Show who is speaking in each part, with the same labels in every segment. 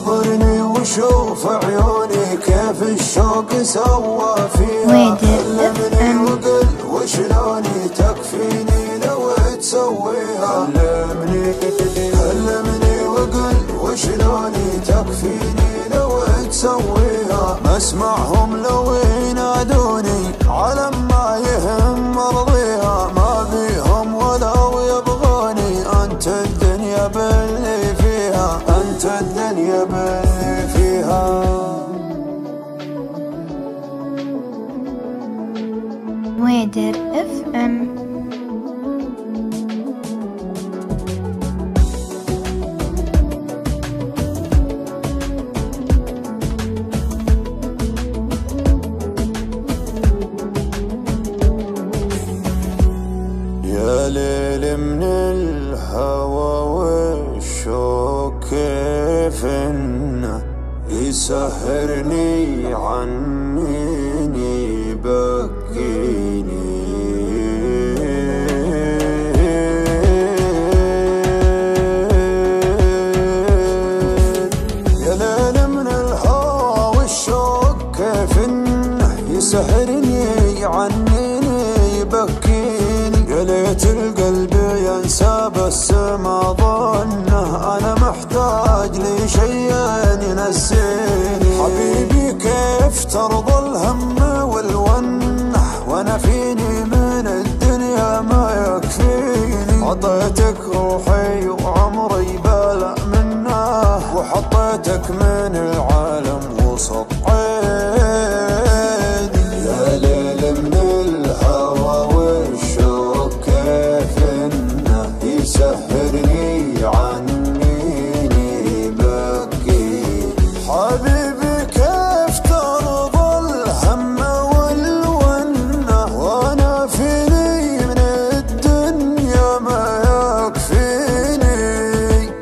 Speaker 1: ناظرني وشوف عيوني كيف الشوق سوى فيها. كلمني وقل وشلوني تكفيني لو تسويها. كلمني وقل وشلوني تكفيني لو تسويها. ما اسمعهم لو ينادوني على ما يهم مرضيها. ما بيهم ولو يبغوني انت الدنيا باللي فيها. انت الدنيا باللي فيها.
Speaker 2: ويدر اف ام.
Speaker 1: يا ليل من الهوى والشوق كيف انه يسهرني عنيني بكيني. يا ليل من الهوى والشوق كيف انه يسهرني عنيني بكيني. يا ليت القلب ينسى بس ما ظنه انا محتاج لشيء ينسيني. حبيبي كيف ترضى الهم والونه وانا فيني من الدنيا ما يكفيني. عطيتك روحي وعمري بلا منه وحطيتك من العالم وسط عيني. يا ليل من الهوى والشوق كيف انه يسهرني عنيني بكي. حبيبي كيف ترضى الهم والونه وانا فيني من الدنيا ما يكفيني.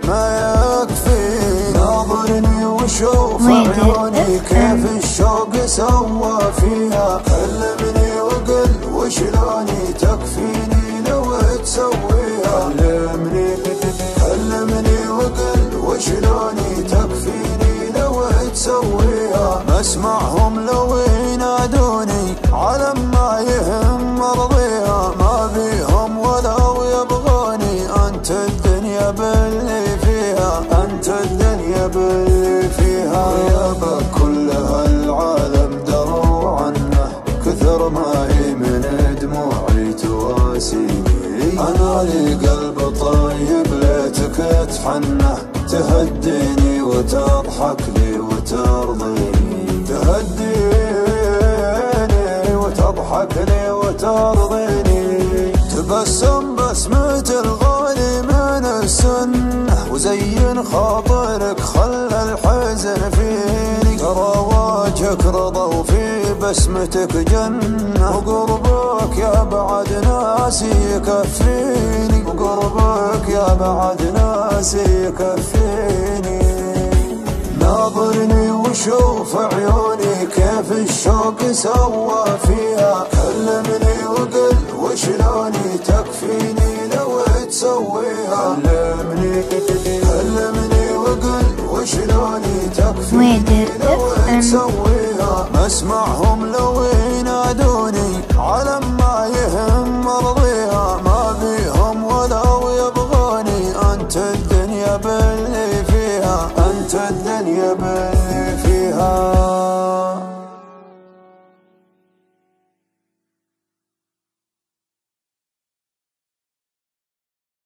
Speaker 1: ما يكفيني. ناظرني وشوف عيوني كيف الشوق سوى فيها. كلمني وقل وشلوني تكفيني لو تسويها. كلمني وقل وشلوني تكفيني لو تسويها. ما اسمعهم لو ينادوني على ما يهم مرضيها. ما بيهم ولو يبغوني انت الدنيا باللي فيها. انت الدنيا باللي فيها. غيابك كل هالعالم دروا عنه كثر ما هي من دموعي تواسيني. انا لي قلب طيب ليتك تحنه تهديني وتضحك لي وترضيني. تهديني وتضحك لي وترضيني. تبسم بسمة الغالي من السنة وزين خاطرك خلى الحزن فيني. ترى وجهك رضا وفي بسمتك جنة وقربك يا بعد ناسي يكفيني. وقربك يا بعد ناسي يكفيني. ناظرني وشوف عيوني كيف الشوق سوى فيها. كلمني وقل وشلوني تكفيني لو تسويها. كلمني وقل وشلوني تكفيني لو تسويها. ما اسمعهم لو ينادوني على ما يهم مرضيها. ما بيهم ولو يبغوني انت الدنيا باللي فيها. انت الدنيا باللي فيها.